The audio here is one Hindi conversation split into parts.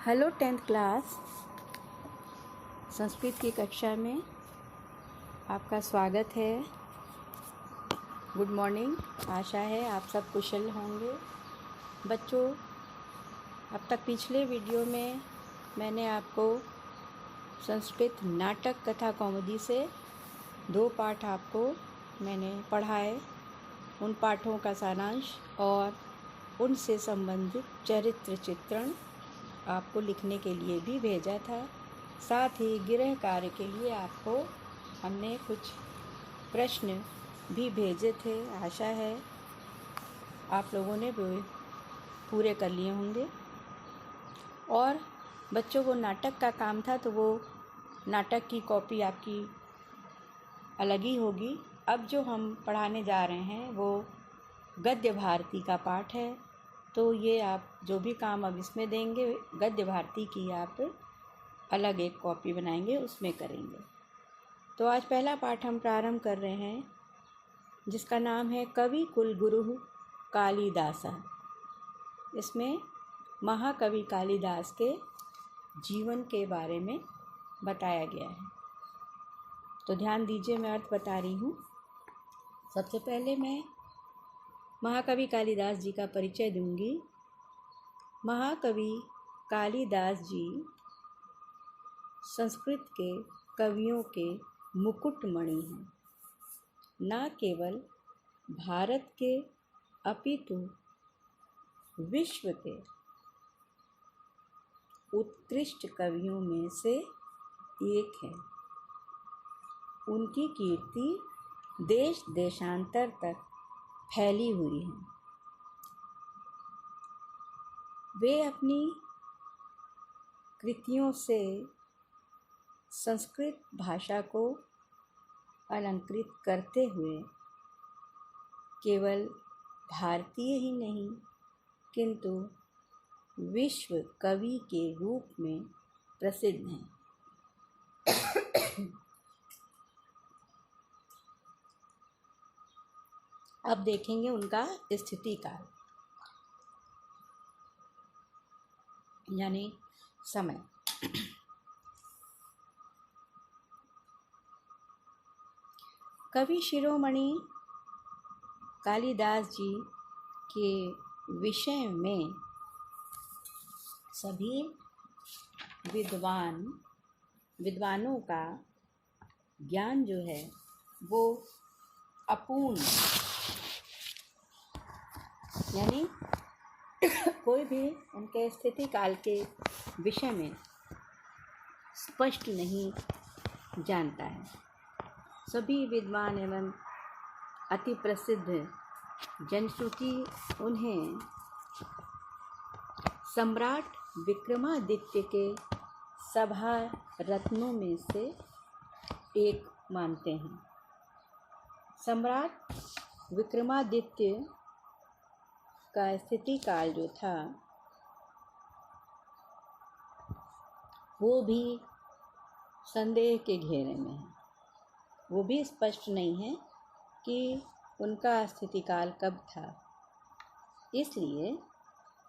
हेलो 10th क्लास संस्कृत की कक्षा में आपका स्वागत है। Good morning. आशा है आप सब कुशल होंगे। बच्चों, अब तक पिछले वीडियो में मैंने आपको संस्कृत नाटक कथा कौमुदी से 2 पाठ आपको मैंने पढ़ाए। उन पाठों का सारांश और उनसे संबंधित चरित्र चित्रण आपको लिखने के लिए भी भेजा था। साथ ही गृह कार्य के लिए आपको हमने कुछ प्रश्न भी भेजे थे। आशा है आप लोगों ने भी पूरे कर लिए होंगे। और बच्चों को नाटक का काम था तो वो नाटक की कॉपी आपकी अलग ही होगी। अब जो हम पढ़ाने जा रहे हैं वो गद्य भारती का पाठ है, तो ये आप जो भी काम अब इसमें देंगे गद्य भारती की आप अलग एक कॉपी बनाएंगे, उसमें करेंगे। तो आज पहला पाठ हम प्रारंभ कर रहे हैं जिसका नाम है कवि कुलगुरु कालिदास। इसमें महाकवि कालिदास के जीवन के बारे में बताया गया है। तो ध्यान दीजिए, मैं अर्थ बता रही हूँ। सबसे पहले मैं महाकवि कालिदास जी का परिचय दूंगी। महाकवि कालिदास जी संस्कृत के कवियों के मुकुटमणि हैं। न केवल भारत के अपितु विश्व के उत्कृष्ट कवियों में से एक हैं। उनकी कीर्ति देश देशांतर तक फैली हुई है। वे अपनी कृतियों से संस्कृत भाषा को अलंकृत करते हुए केवल भारतीय ही नहीं किंतु विश्व कवि के रूप में प्रसिद्ध हैं। अब देखेंगे उनका स्थिति काल यानी समय। कवि शिरोमणि कालिदास जी के विषय में सभी विद्वानों का ज्ञान जो है वो अपूर्ण, यानी कोई भी उनके स्थिति काल के विषय में स्पष्ट नहीं जानता है। सभी विद्वान एवं अति प्रसिद्ध जनश्रुति उन्हें सम्राट विक्रमादित्य के सभा रत्नों में से एक मानते हैं। सम्राट विक्रमादित्य का स्थिति काल जो था वो भी संदेह के घेरे में है। वो भी स्पष्ट नहीं है कि उनका स्थिति काल कब था। इसलिए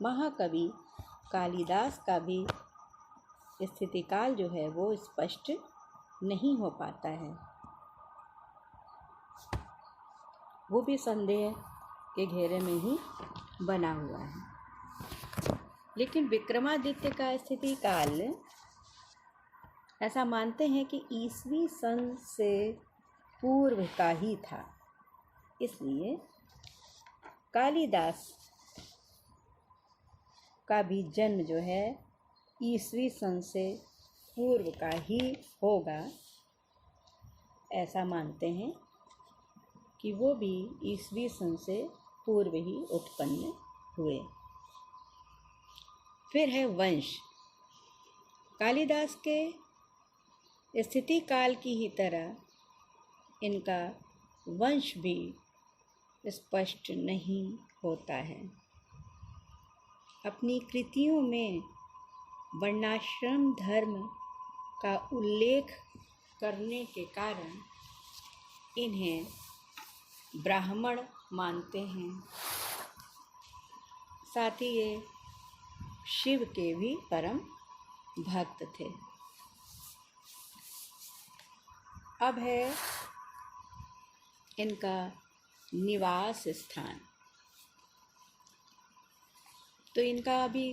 महाकवि कालिदास का भी स्थिति काल जो है वो स्पष्ट नहीं हो पाता है। वो भी संदेह के घेरे में ही बना हुआ है। लेकिन विक्रमादित्य का स्थिति काल ऐसा मानते हैं कि ईसवी सन से पूर्व का ही था। इसलिए कालिदास का भी जन्म जो है ईसवी सन से पूर्व का ही होगा। ऐसा मानते हैं कि वो भी ईसवी सन से पूर्व ही उत्पन्न हुए। फिर है वंश। कालिदास के स्थिति काल की ही तरह इनका वंश भी स्पष्ट नहीं होता है। अपनी कृतियों में वर्णाश्रम धर्म का उल्लेख करने के कारण इन्हें ब्राह्मण मानते हैं। साथ ही ये शिव के भी परम भक्त थे। अब है इनका निवास स्थान। तो इनका अभी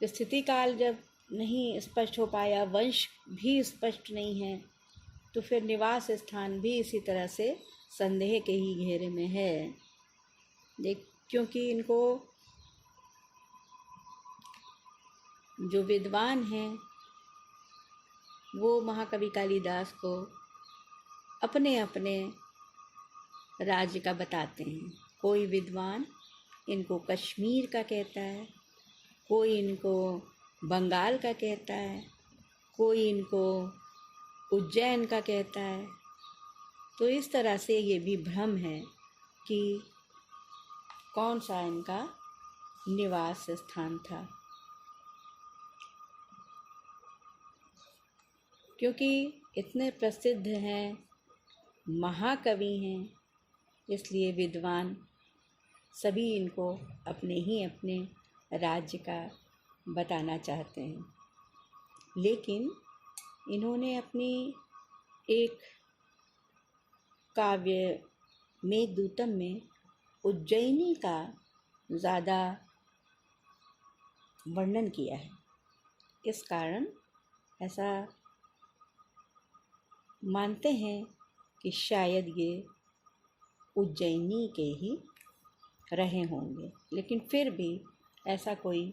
स्थिति काल जब नहीं स्पष्ट हो पाया, वंश भी स्पष्ट नहीं है, तो फिर निवास स्थान भी इसी तरह से संदेह के ही घेरे में है। क्योंकि इनको जो विद्वान हैं वो महाकवि कालिदास को अपने अपने राज्य का बताते हैं। कोई विद्वान इनको कश्मीर का कहता है, कोई इनको बंगाल का कहता है, कोई इनको उज्जैन का कहता है। तो इस तरह से ये भी भ्रम है कि कौन सा इनका निवास स्थान था। क्योंकि इतने प्रसिद्ध हैं, महाकवि हैं, इसलिए विद्वान सभी इनको अपने ही अपने राज्य का बताना चाहते हैं। लेकिन इन्होंने अपनी एक काव्य मेघदूतम में उज्जैनी का ज़्यादा वर्णन किया है। इस कारण ऐसा मानते हैं कि शायद ये उज्जैनी के ही रहे होंगे, लेकिन फिर भी ऐसा कोई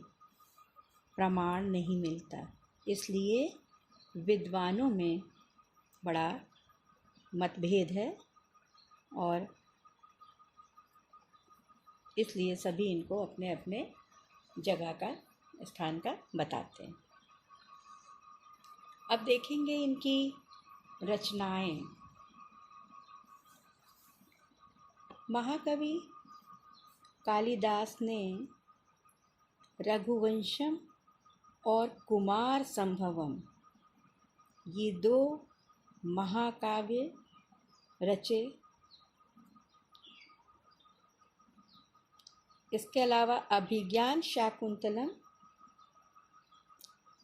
प्रमाण नहीं मिलता। इसलिए विद्वानों में बड़ा मतभेद है और इसलिए सभी इनको अपने अपने जगह का, स्थान का बताते हैं। अब देखेंगे इनकी रचनाएं। महाकवि कालिदास ने रघुवंशम और कुमार संभवम ये दो महाकाव्य रचे। इसके अलावा अभिज्ञान शाकुंतलम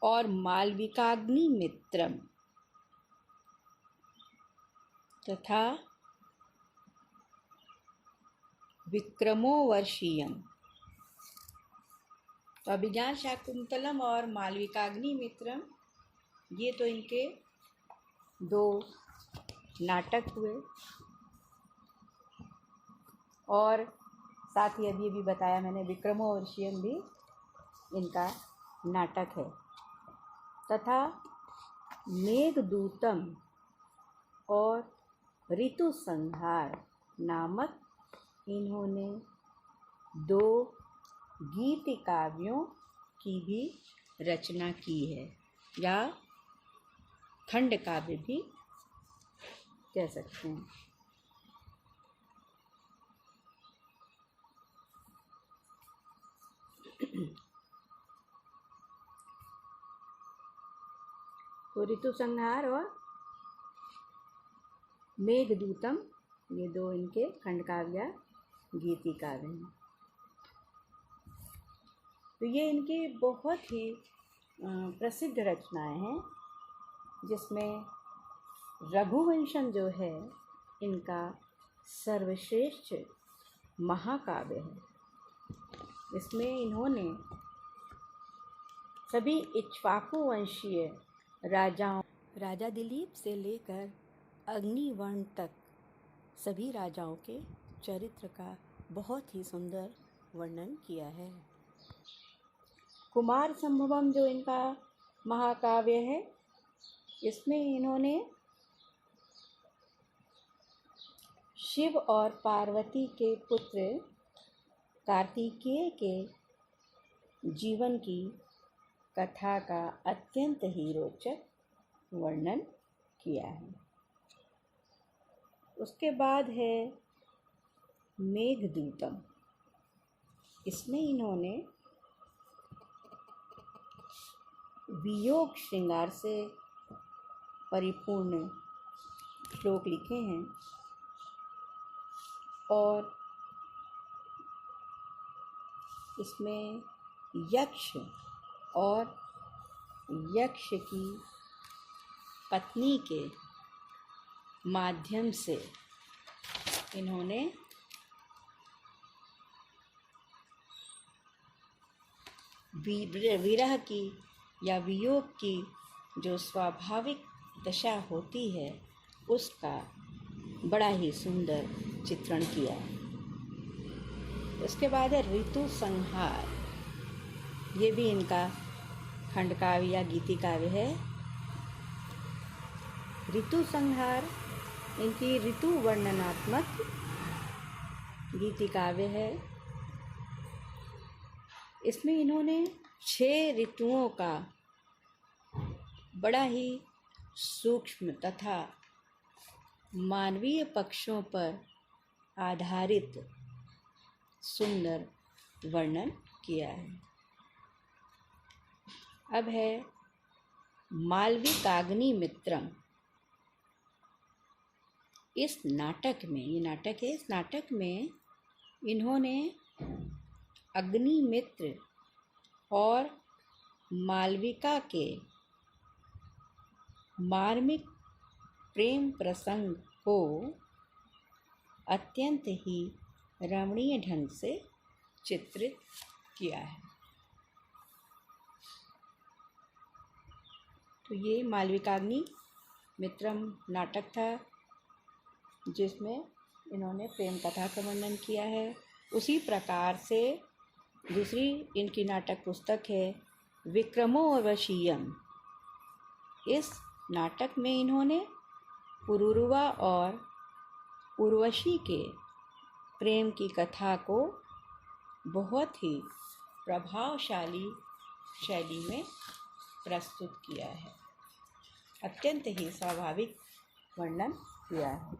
और मालविकाग्निमित्रम तथा विक्रमोर्वशीयम। तो अभिज्ञान शाकुंतलम और मालविकाग्निमित्रम ये तो इनके दो नाटक हुए, और साथ ही अभी बताया मैंने विक्रमोर्वशीयम भी इनका नाटक है। तथा मेघदूतम और ऋतु संहार नामक इन्होंने दो गीत काव्यों की भी रचना की है, या खंड काव्य भी कह सकते हैं। तो ऋतु संहार और मेघदूतम ये दो इनके खंड काव्य गीति काव्य हैं। तो ये इनकी बहुत ही प्रसिद्ध रचनाएं हैं, जिसमें रघुवंशम जो है इनका सर्वश्रेष्ठ महाकाव्य है। इसमें इन्होंने सभी इक्ष्वाकु वंशीय राजाओं, राजा दिलीप से लेकर अग्निवर्ण तक सभी राजाओं के चरित्र का बहुत ही सुंदर वर्णन किया है। कुमार संभवम जो इनका महाकाव्य है, इसमें इन्होंने शिव और पार्वती के पुत्र कार्तिकेय के जीवन की कथा का अत्यंत ही रोचक वर्णन किया है। उसके बाद है मेघदूतम। इसमें इन्होंने वियोग श्रृंगार से परिपूर्ण श्लोक लिखे हैं, और इसमें यक्ष और यक्ष की पत्नी के माध्यम से इन्होंने विरह की या वियोग की जो स्वाभाविक दशा होती है उसका बड़ा ही सुंदर चित्रण किया। उसके बाद है ऋतु संहार। ये भी इनका खंडकाव्य या गीति काव्य है। ऋतु संहार इनकी ऋतु वर्णनात्मक गीति काव्य है। इसमें इन्होंने 6 ऋतुओं का बड़ा ही सूक्ष्म तथा मानवीय पक्षों पर आधारित सुंदर वर्णन किया है। अब है मालविकाग्निमित्रम। इस नाटक में, ये नाटक है, इस नाटक में इन्होंने अग्निमित्र और मालविका के मार्मिक प्रेम प्रसंग को अत्यंत ही रमणीय ढंग से चित्रित किया है। तो ये मालविकाग्निमित्रम नाटक था जिसमें इन्होंने प्रेम कथा का वर्णन किया है। उसी प्रकार से दूसरी इनकी नाटक पुस्तक है विक्रमोर्वशीयम। इस नाटक में इन्होंने पुरूरवा और उर्वशी के प्रेम की कथा को बहुत ही प्रभावशाली शैली में प्रस्तुत किया है। अत्यंत ही स्वाभाविक वर्णन किया है।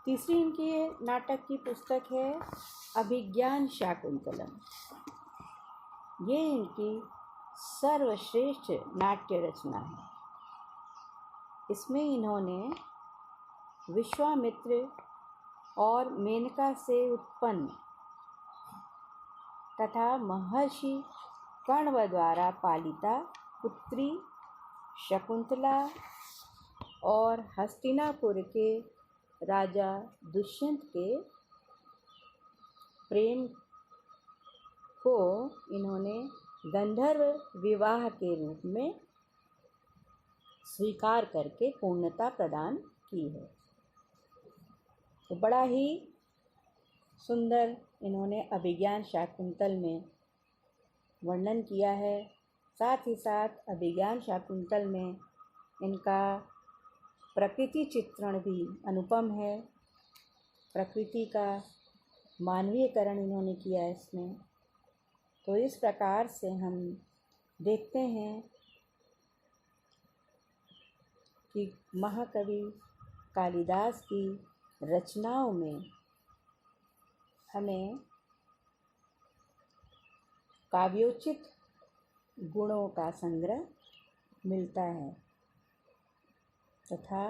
तीसरी इनकी नाटक की पुस्तक है अभिज्ञान शाकुंतलम। ये इनकी सर्वश्रेष्ठ नाट्य रचना है। इसमें इन्होंने विश्वामित्र और मेनका से उत्पन्न तथा महर्षि कण्व द्वारा पालिता पुत्री शकुंतला और हस्तिनापुर के राजा दुष्यंत के प्रेम को इन्होंने गंधर्व विवाह के रूप में स्वीकार करके पूर्णता प्रदान की है। तो बड़ा ही सुंदर इन्होंने अभिज्ञान शाकुंतल में वर्णन किया है। साथ ही साथ अभिज्ञान शाकुंतल में इनका प्रकृति चित्रण भी अनुपम है। प्रकृति का मानवीयकरण इन्होंने किया है इसमें। तो इस प्रकार से हम देखते हैं कि महाकवि कालिदास की रचनाओं में हमें काव्योचित गुणों का संग्रह मिलता है तथा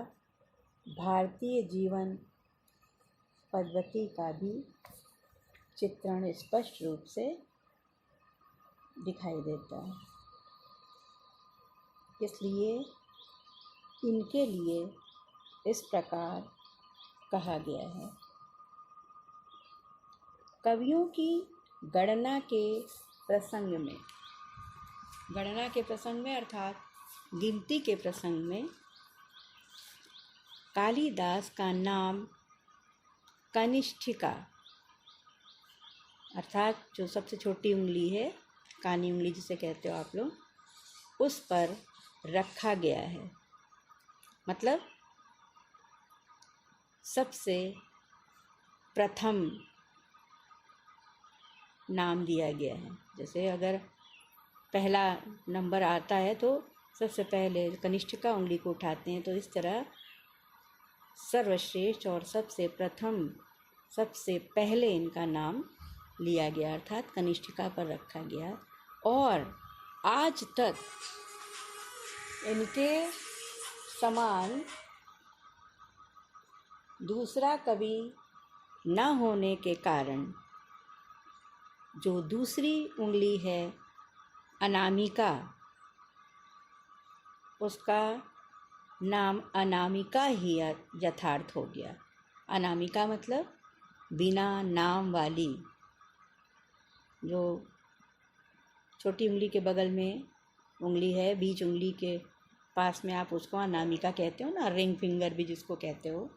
भारतीय जीवन पद्धति का भी चित्रण स्पष्ट रूप से दिखाई देता है। इसलिए इनके लिए इस प्रकार कहा गया है। कवियों की गणना के प्रसंग में अर्थात गिनती के प्रसंग में कालिदास का नाम कनिष्ठिका अर्थात जो सबसे छोटी उंगली है, कानी उंगली जिसे कहते हो आप लोग, उस पर रखा गया है। मतलब सबसे प्रथम नाम दिया गया है। जैसे अगर पहला नंबर आता है तो सबसे पहले कनिष्ठिका उंगली को उठाते हैं। तो इस तरह सर्वश्रेष्ठ और सबसे प्रथम, सबसे पहले इनका नाम लिया गया अर्थात कनिष्ठिका पर रखा गया। और आज तक इनके समान दूसरा कवि न होने के कारण जो दूसरी उंगली है अनामिका, उसका नाम अनामिका ही यथार्थ हो गया। अनामिका मतलब बिना नाम वाली। जो छोटी उंगली के बगल में उंगली है, बीच उंगली के पास में, आप उसको अनामिका कहते हो ना, रिंग फिंगर भी जिसको कहते हो,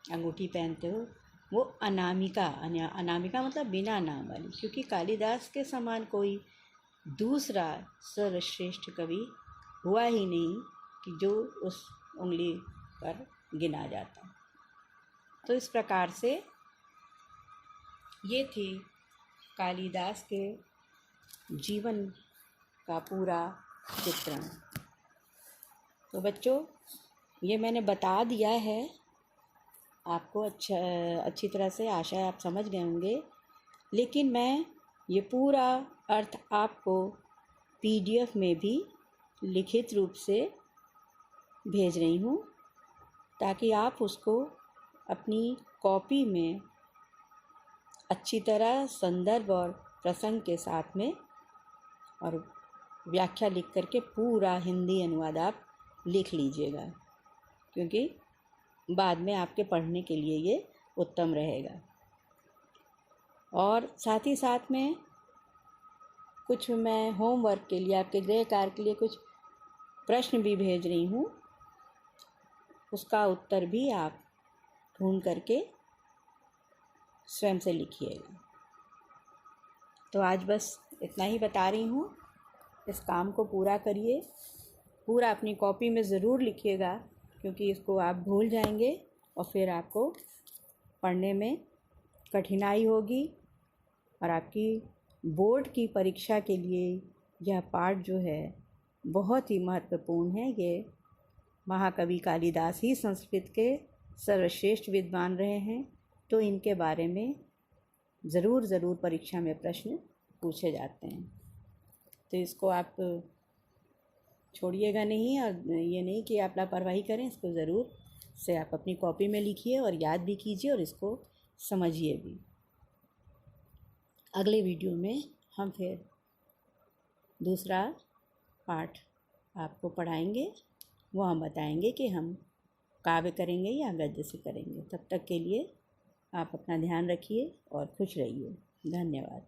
अंगूठी पहनते हो, वो अनामिका। अनामिका मतलब बिना नाम वाली, क्योंकि कालिदास के समान कोई दूसरा सर्वश्रेष्ठ कवि हुआ ही नहीं कि जो उस उंगली पर गिना जाता। तो इस प्रकार से ये थी कालिदास के जीवन का पूरा चित्रण। तो बच्चों, ये मैंने बता दिया है आपको अच्छी तरह से, आशा है आप समझ गए होंगे। लेकिन मैं ये पूरा अर्थ आपको PDF में भी लिखित रूप से भेज रही हूँ, ताकि आप उसको अपनी कॉपी में अच्छी तरह संदर्भ और प्रसंग के साथ में और व्याख्या लिख करके पूरा हिंदी अनुवाद आप लिख लीजिएगा, क्योंकि बाद में आपके पढ़ने के लिए ये उत्तम रहेगा। और साथ ही साथ में कुछ मैं होमवर्क के लिए, आपके गृह कार्य के लिए कुछ प्रश्न भी भेज रही हूँ, उसका उत्तर भी आप ढूंढ करके स्वयं से लिखिएगा। तो आज बस इतना ही बता रही हूँ। इस काम को पूरा करिए, पूरा अपनी कॉपी में ज़रूर लिखिएगा, क्योंकि इसको आप भूल जाएंगे और फिर आपको पढ़ने में कठिनाई होगी। और आपकी बोर्ड की परीक्षा के लिए यह पाठ जो है बहुत ही महत्वपूर्ण है। ये महाकवि कालिदास ही संस्कृत के सर्वश्रेष्ठ विद्वान रहे हैं, तो इनके बारे में ज़रूर परीक्षा में प्रश्न पूछे जाते हैं। तो इसको आप छोड़िएगा नहीं, और ये नहीं कि आप लापरवाही करें। इसको ज़रूर से आप अपनी कॉपी में लिखिए और याद भी कीजिए और इसको समझिए भी। अगले वीडियो में हम फिर दूसरा पाठ आपको पढ़ाएंगे। वो हम बताएंगे कि हम काव्य करेंगे या गद्य से करेंगे। तब तक के लिए आप अपना ध्यान रखिए और खुश रहिए। धन्यवाद।